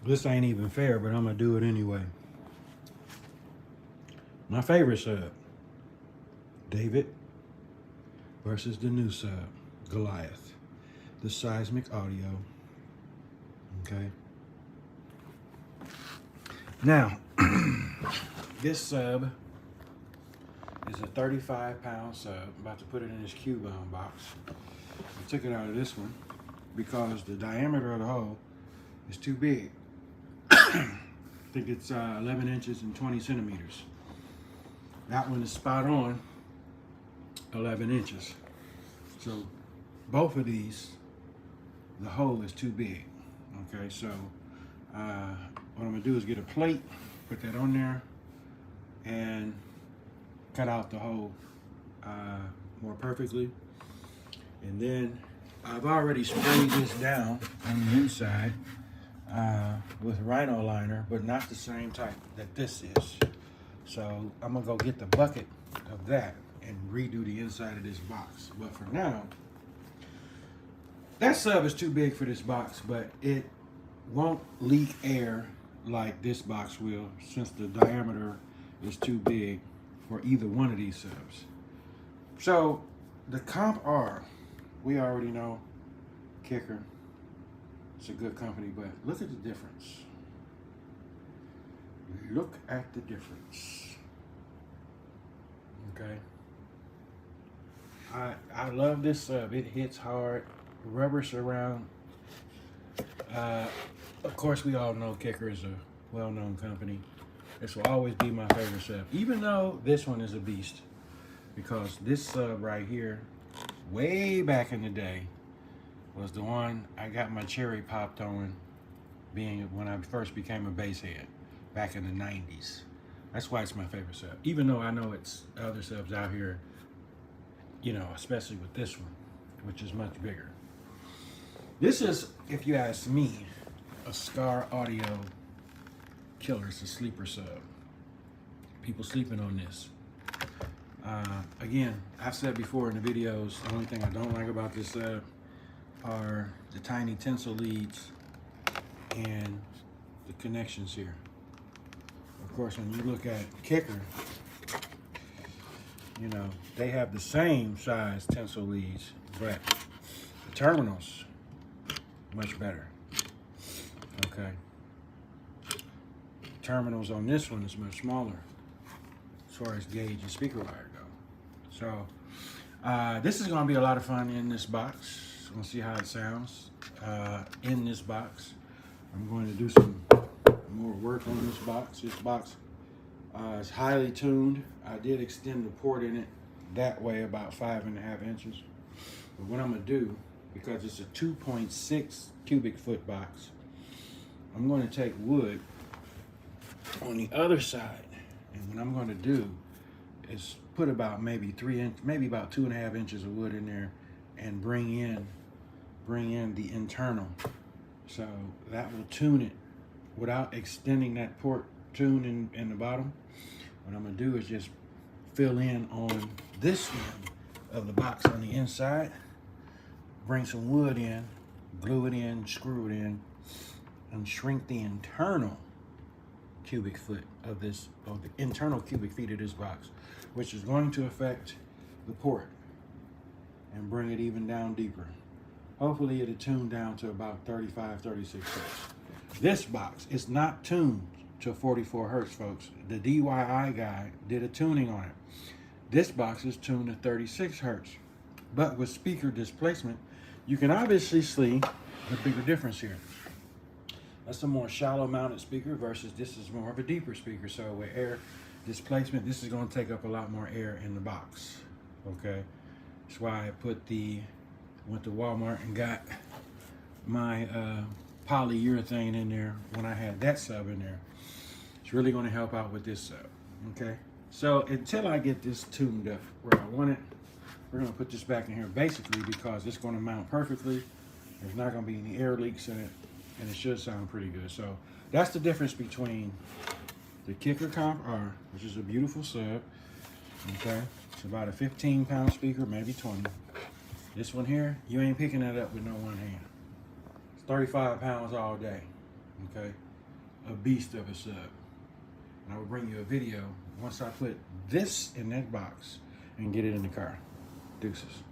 This ain't even fair, but I'm gonna do it anyway. My favorite sub, David versus the new sub, Goliath. The Seismic audio. Okay. Now, this sub is a 35-pound sub. I'm about to put it in this cube-bound box. I took it out of this one because the diameter of the hole is too big. I think it's 11 inches and 20 centimeters. That one is spot on 11 inches. So both of these, the hole is too big. Okay, so what I'm gonna do is get a plate, put that on there, and cut out the hole more perfectly. And then I've already sprayed this down on the inside with rhino liner, but not the same type that this is. So I'm gonna go get the bucket of that and redo the inside of this box. But for now, that sub is too big for this box, but it won't leak air like this box will, since the diameter is too big for either one of these subs. So the Comp R, we already know, Kicker, it's a good company, but look at the difference. Look at the difference. Okay. I love this sub. It hits hard. Rubber surround. Of course, we all know Kicker is a well-known company. This will always be my favorite sub, even though this one is a beast, because this sub right here, way back in the day, was the one I got my cherry popped on, being when I first became a bass head back in the 90s. That's why it's my favorite sub, even though I know it's other subs out here, you know, especially with this one, which is much bigger. This is, if you ask me, a Scar Audio killer. It's a sleeper sub. People sleeping on this. Again, I've said before in the videos, the only thing I don't like about this sub are the tiny tinsel leads and the connections here. Of course, when you look at Kicker, you know, they have the same size tinsel leads, but the terminals, much better. Okay. Terminals on this one is much smaller as far as gauge and speaker wire go. So this is going to be a lot of fun in this box. We'll see how it sounds in this box. I'm going to do some more work on this box. This box is highly tuned. I did extend the port in it that way about 5.5 inches. But what I'm going to do, because it's a 2.6 cubic foot box, I'm going to take wood on the other side, and what I'm going to do is put about maybe about 2.5 inches of wood in there, and bring in the internal, so that will tune it without extending that port tune in the bottom. What I'm going to do is just fill in on this end of the box on the inside, bring some wood in, glue it in, screw it in, and shrink the internal cubic foot of this, or the internal cubic feet of this box, which is going to affect the port and bring it even down deeper. Hopefully it'll tune down to about 35, 36 hertz. This box is not tuned to 44 hertz, folks. The DIY guy did a tuning on it. This box is tuned to 36 hertz. But with speaker displacement, you can obviously see the bigger difference here. That's a more shallow mounted speaker versus this is more of a deeper speaker. So with air displacement, this is going to take up a lot more air in the box. Okay, that's why I went to Walmart and got my polyurethane in there when I had that sub in there. It's really going to help out with this sub. Okay, so until I get this tuned up where I want it, we're going to put this back in here basically because it's going to mount perfectly. There's not going to be any air leaks in it, and it should sound pretty good. So that's the difference between the Kicker Comp R, which is a beautiful sub. Okay, it's about a 15-pound speaker, maybe 20. This one here, you ain't picking that up with no one hand. It's 35 pounds all day. Okay, a beast of a sub. And I will bring you a video once I put this in that box and get it in the car. Deuces.